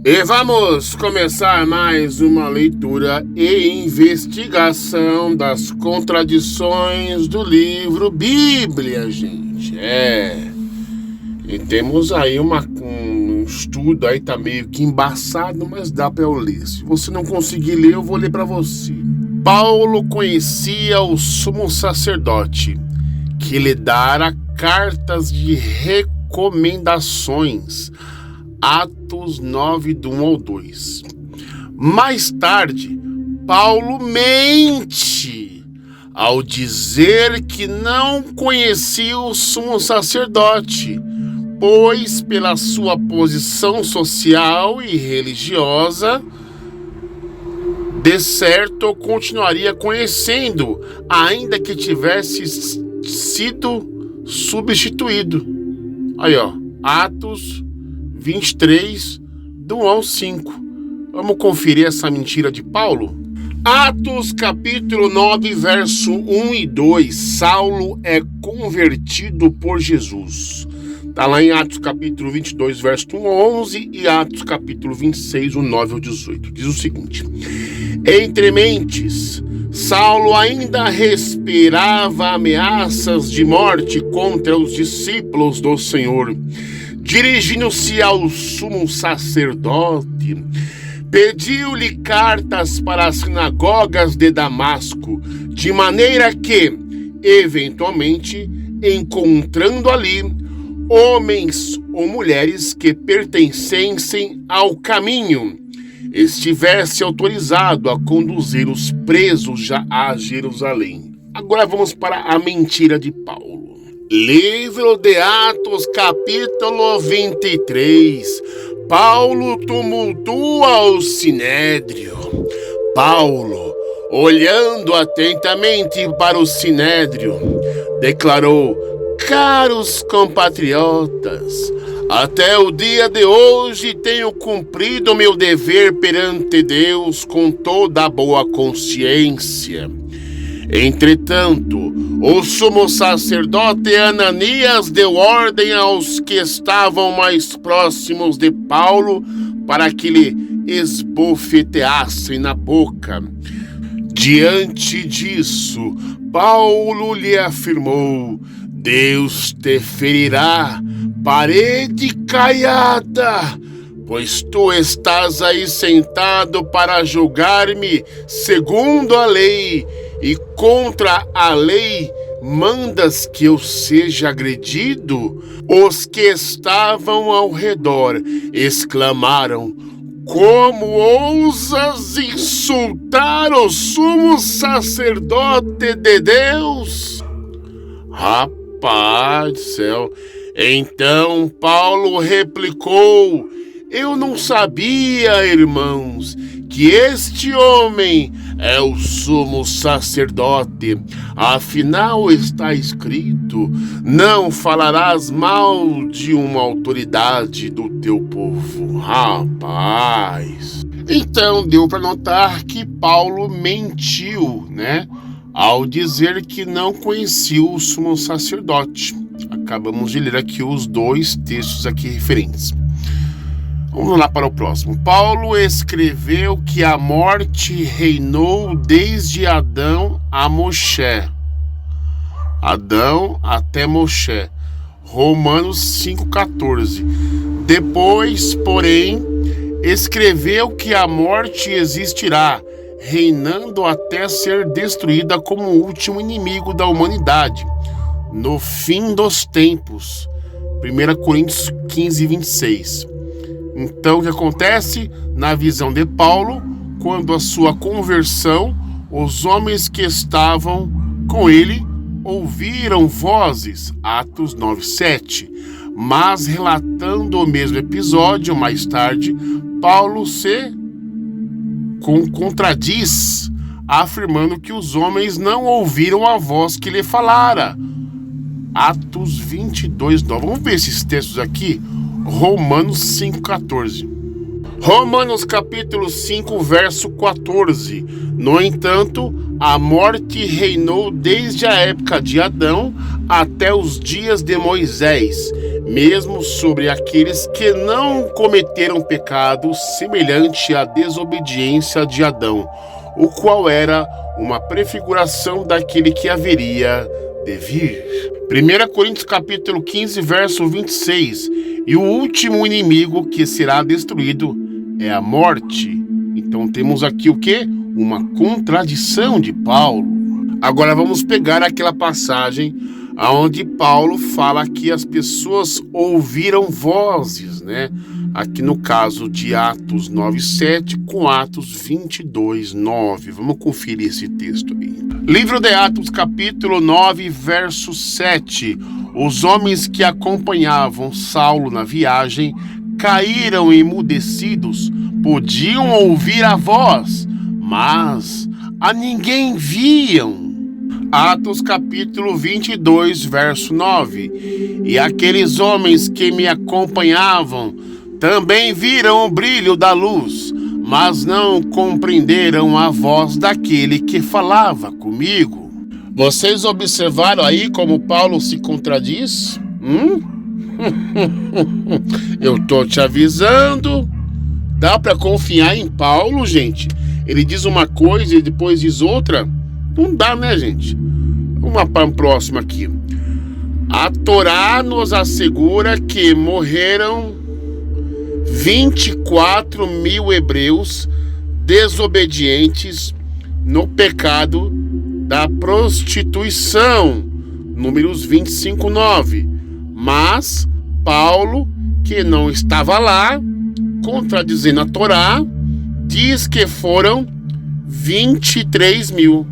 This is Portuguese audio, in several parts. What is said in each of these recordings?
E vamos começar mais uma leitura e investigação das contradições do livro Bíblia, gente. E temos aí um estudo aí, tá meio que embaçado, mas dá para eu ler. Se você não conseguir ler, eu vou ler para você. Paulo conhecia o sumo sacerdote, que lhe dara cartas de recomendações. Atos 9, do 1 ao 2. Mais tarde, Paulo mente ao dizer que não conhecia o sumo sacerdote, pois pela sua posição social e religiosa, de certo continuaria conhecendo, ainda que tivesse sido substituído. Aí, ó, Atos 23, do 1 ao 5. Vamos conferir essa mentira de Paulo? Atos capítulo 9, verso 1 e 2. Saulo é convertido por Jesus. Está lá em Atos capítulo 22, verso 1 ao 11 e Atos capítulo 26, o 9 ao 18. Diz o seguinte: entre mentes, Saulo ainda respirava ameaças de morte contra os discípulos do Senhor. Dirigindo-se ao sumo sacerdote, pediu-lhe cartas para as sinagogas de Damasco, de maneira que, eventualmente, encontrando ali homens ou mulheres que pertencessem ao caminho, estivesse autorizado a conduzir os presos já a Jerusalém. Agora vamos para a mentira de Paulo. Livro de Atos, capítulo 23. Paulo tumultua o sinédrio. Paulo, olhando atentamente para o sinédrio, declarou: caros compatriotas, até o dia de hoje tenho cumprido meu dever perante Deus com toda a boa consciência. Entretanto, o sumo sacerdote Ananias deu ordem aos que estavam mais próximos de Paulo para que lhe esbofeteassem na boca. Diante disso, Paulo lhe afirmou: Deus te ferirá, parede caiada, pois tu estás aí sentado para julgar-me segundo a lei, e contra a lei mandas que eu seja agredido? Os que estavam ao redor exclamaram: como ousas insultar o sumo sacerdote de Deus? Rapaz do céu! Então Paulo replicou: eu não sabia, irmãos, que este homem é o sumo sacerdote. Afinal está escrito: não falarás mal de uma autoridade do teu povo. Rapaz! Então deu para notar que Paulo mentiu, né? Ao dizer que não conhecia o sumo sacerdote. Acabamos de ler aqui os dois textos aqui referentes. Vamos lá para o próximo. Paulo escreveu que a morte reinou desde Adão a Moshe. Adão até Moshe. Romanos 5,14. Depois, porém, escreveu que a morte existirá, reinando até ser destruída como o último inimigo da humanidade, no fim dos tempos. 1 Coríntios 15, 26. Então, o que acontece na visão de Paulo, quando a sua conversão, os homens que estavam com ele ouviram vozes, Atos 9:7. Mas, relatando o mesmo episódio mais tarde, Paulo se contradiz, afirmando que os homens não ouviram a voz que lhe falara. Atos 22:9. Vamos ver esses textos aqui. Romanos 5,14. Romanos capítulo 5, verso 14. No entanto, a morte reinou desde a época de Adão até os dias de Moisés, mesmo sobre aqueles que não cometeram pecado semelhante à desobediência de Adão, o qual era uma prefiguração daquele que haveria de vir. 1 Coríntios capítulo 15, verso 26. E o último inimigo que será destruído é a morte. Então temos aqui o quê? Uma contradição de Paulo. Agora vamos pegar aquela passagem onde Paulo fala que as pessoas ouviram vozes, né? Aqui no caso de Atos 9:7 com Atos 22:9. Vamos conferir esse texto aí. Livro de Atos, capítulo 9, verso 7. Os homens que acompanhavam Saulo na viagem caíram emudecidos, podiam ouvir a voz, mas a ninguém viam. Atos capítulo 22, verso 9. E aqueles homens que me acompanhavam também viram o brilho da luz, mas não compreenderam a voz daquele que falava comigo. Vocês observaram aí como Paulo se contradiz? Eu tô te avisando. Dá para confiar em Paulo, gente? Ele diz uma coisa e depois diz outra? Não dá, né, gente? Vamos para a próxima aqui. A Torá nos assegura que morreram 24 mil hebreus desobedientes no pecado da prostituição. Números 25:9. Mas Paulo, que não estava lá, contradizendo a Torá, diz que foram 23 mil.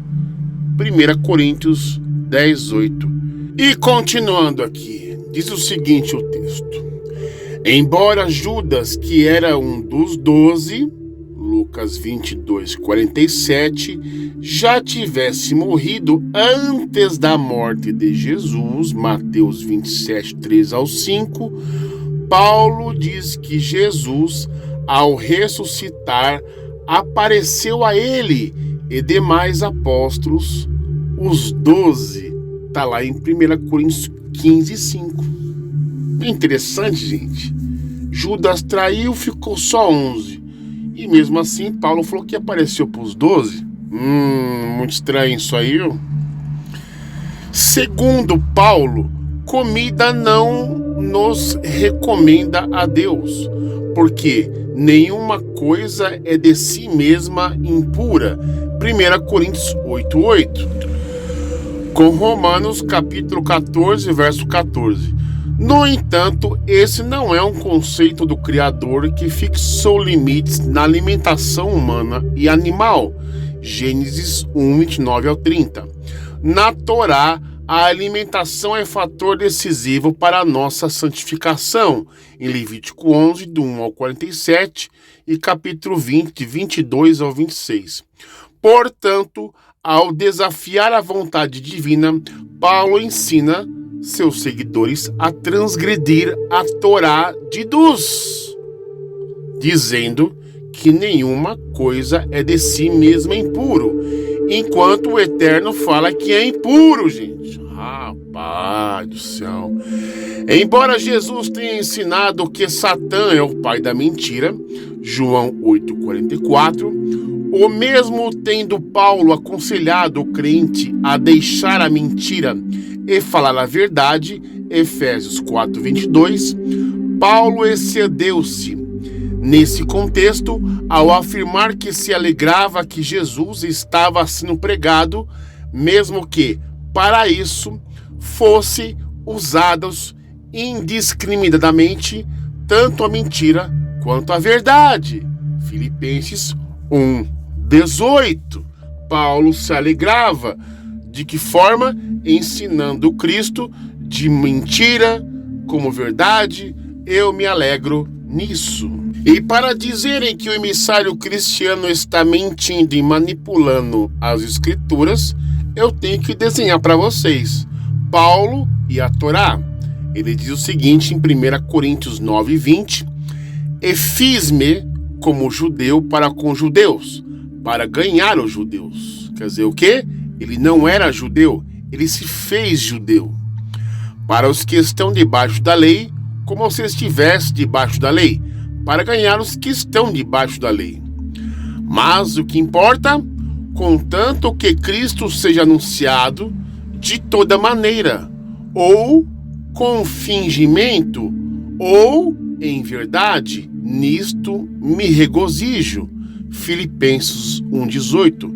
1 Coríntios 10:8. E continuando aqui, diz o seguinte o texto. Embora Judas, que era um dos 12, Lucas 22:47, já tivesse morrido antes da morte de Jesus, Mateus 27:3-5, Paulo diz que Jesus, ao ressuscitar, apareceu a ele e demais apóstolos, os 12, está lá em 1 Coríntios 15:5. Interessante, gente. Judas traiu, ficou só 11. E mesmo assim, Paulo falou que apareceu para os 12. Muito estranho isso aí, viu? Segundo Paulo, comida não nos recomenda a Deus, porque nenhuma coisa é de si mesma impura. 1 Coríntios 8:8. Com Romanos capítulo 14, verso 14. No entanto, esse não é um conceito do Criador que fixou limites na alimentação humana e animal. Gênesis 1:29-30. Na Torá, a alimentação é fator decisivo para a nossa santificação, em Levítico 11, do 1 ao 47, e capítulo 20, 22-26. Portanto, ao desafiar a vontade divina, Paulo ensina seus seguidores a transgredir a Torá de Deus, dizendo que nenhuma coisa é de si mesma impuro, enquanto o Eterno fala que é impuro, gente. Rapaz do céu. Embora Jesus tenha ensinado que Satã é o pai da mentira, João 8:44, o mesmo tendo Paulo aconselhado o crente a deixar a mentira e falar a verdade, Efésios 4:22, Paulo excedeu-se nesse contexto ao afirmar que se alegrava que Jesus estava sendo pregado, mesmo que, para isso, fosse usados indiscriminadamente tanto a mentira quanto a verdade. Filipenses 1:18. Paulo se alegrava. De que forma? Ensinando Cristo de mentira como verdade. Eu me alegro nisso. E para dizerem que o emissário cristiano está mentindo e manipulando as escrituras, eu tenho que desenhar para vocês Paulo e a Torá. Ele diz o seguinte em 1 Coríntios 9:20: E fiz-me como judeu para com judeus, para ganhar os judeus. Quer dizer o quê? Ele não era judeu, ele se fez judeu. Para os que estão debaixo da lei, como se estivesse debaixo da lei, para ganhar os que estão debaixo da lei. Mas o que importa, contanto que Cristo seja anunciado de toda maneira, ou com fingimento, ou em verdade, nisto me regozijo. Filipenses 1,18.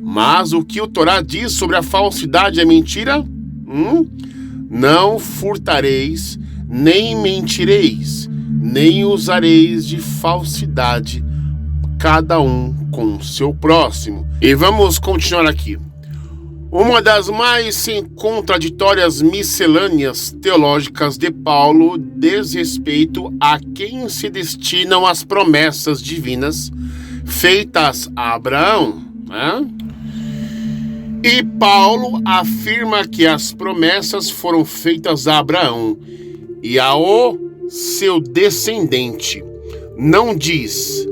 Mas o que o Torá diz sobre a falsidade e a mentira? Não furtareis, nem mentireis, nem usareis de falsidade, cada um com o seu próximo. E vamos continuar aqui. Uma das mais contraditórias miscelâneas teológicas de Paulo diz respeito a quem se destinam as promessas divinas feitas a Abraão, né? E Paulo afirma que as promessas foram feitas a Abraão e ao seu descendente. Não diz,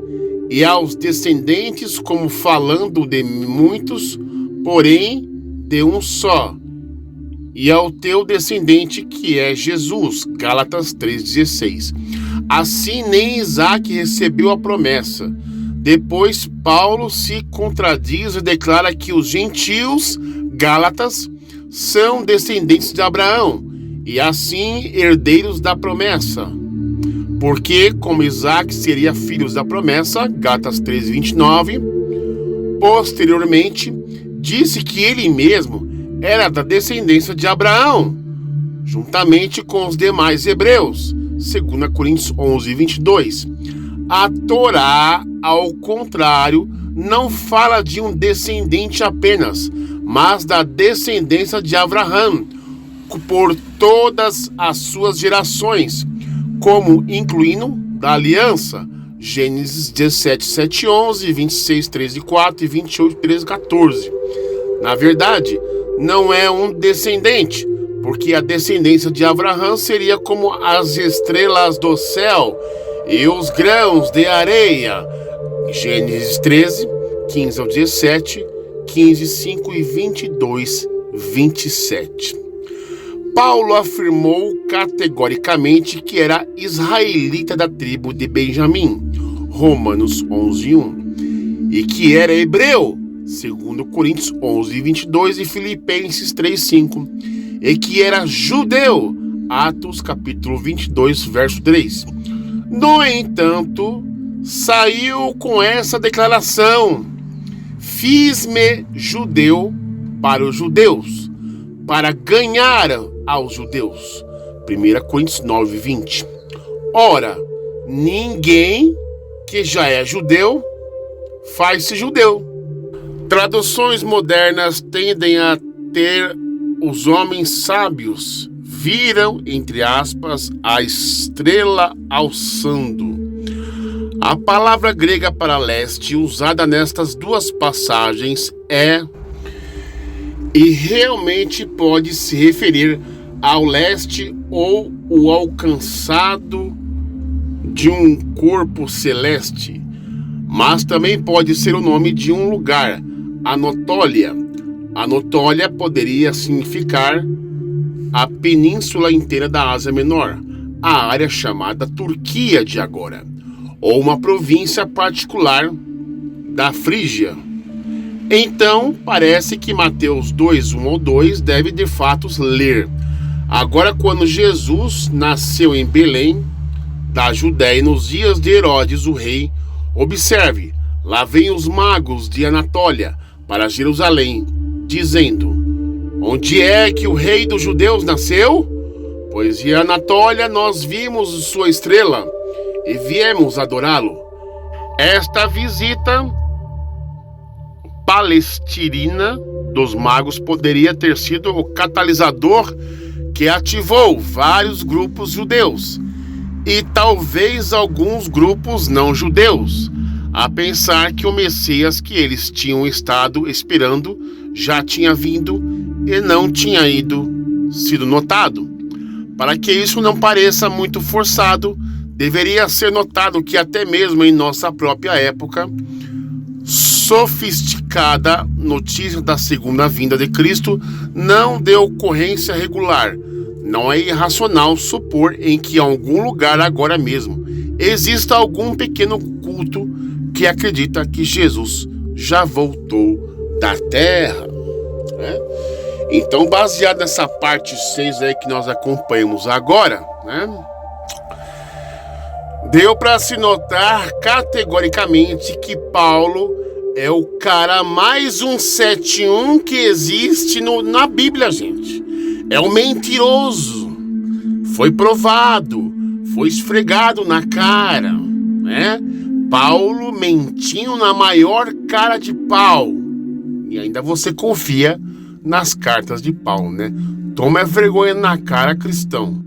e aos descendentes, como falando de muitos, porém de um só, e ao teu descendente, que é Jesus. Gálatas 3,16. Assim nem Isaque recebeu a promessa. Depois Paulo se contradiz e declara que os gentios, Gálatas, são descendentes de Abraão, e assim herdeiros da promessa. Porque, como Isaque seria filho da promessa, Gálatas 3,29, posteriormente disse que ele mesmo era da descendência de Abraão, juntamente com os demais hebreus, 2 Coríntios 11:22. A Torá, ao contrário, não fala de um descendente apenas, mas da descendência de Abraão, por todas as suas gerações, como incluindo da aliança, Gênesis 17, 11, 26, 13, 4 e 28, 13, 14. Na verdade, não é um descendente, porque a descendência de Abraão seria como as estrelas do céu e os grãos de areia. Gênesis 13, 15 ao 17, 15, 5 e 22, 27. Paulo afirmou categoricamente que era israelita da tribo de Benjamim, Romanos 11:1, e que era hebreu, 2 Coríntios 11:22 e Filipenses 3:5, e que era judeu, Atos capítulo 22, verso 3. No entanto, saiu com essa declaração: fiz-me judeu para os judeus, para ganhar aos judeus. 1 Coríntios 9:20. Ora, ninguém que já é judeu faz-se judeu. Traduções modernas tendem a ter os homens sábios viram, entre aspas, a estrela alçando. A palavra grega para leste usada nestas duas passagens é e realmente pode se referir ao leste ou o alcançado de um corpo celeste, mas também pode ser o nome de um lugar, Anatólia. Anatólia poderia significar a península inteira da Ásia Menor, a área chamada Turquia de agora, ou uma província particular da Frígia. Então, parece que Mateus 2:1 ou 2 deve de fato ler: agora, quando Jesus nasceu em Belém, da Judéia, nos dias de Herodes o rei, observe, lá vêm os magos de Anatólia para Jerusalém, dizendo: onde é que o rei dos judeus nasceu? Pois em Anatólia nós vimos sua estrela e viemos adorá-lo. Esta visita palestina dos magos poderia ter sido o catalisador que ativou vários grupos judeus e talvez alguns grupos não judeus a pensar que o Messias que eles tinham estado esperando já tinha vindo e não tinha sido notado. Para que isso não pareça muito forçado, deveria ser notado que até mesmo em nossa própria época, sofisticada notícia da segunda vinda de Cristo não de ocorrência regular, Não é irracional supor em que em algum lugar agora mesmo exista algum pequeno culto que acredita que Jesus já voltou da terra, né? Então, baseado nessa parte 6 aí que nós acompanhamos agora, né, deu para se notar categoricamente que Paulo é o cara mais 171 que existe na Bíblia, gente. É um mentiroso. Foi provado, foi esfregado na cara, né? Paulo mentindo na maior cara de pau. E ainda você confia nas cartas de Paulo, né? Toma vergonha na cara, cristão.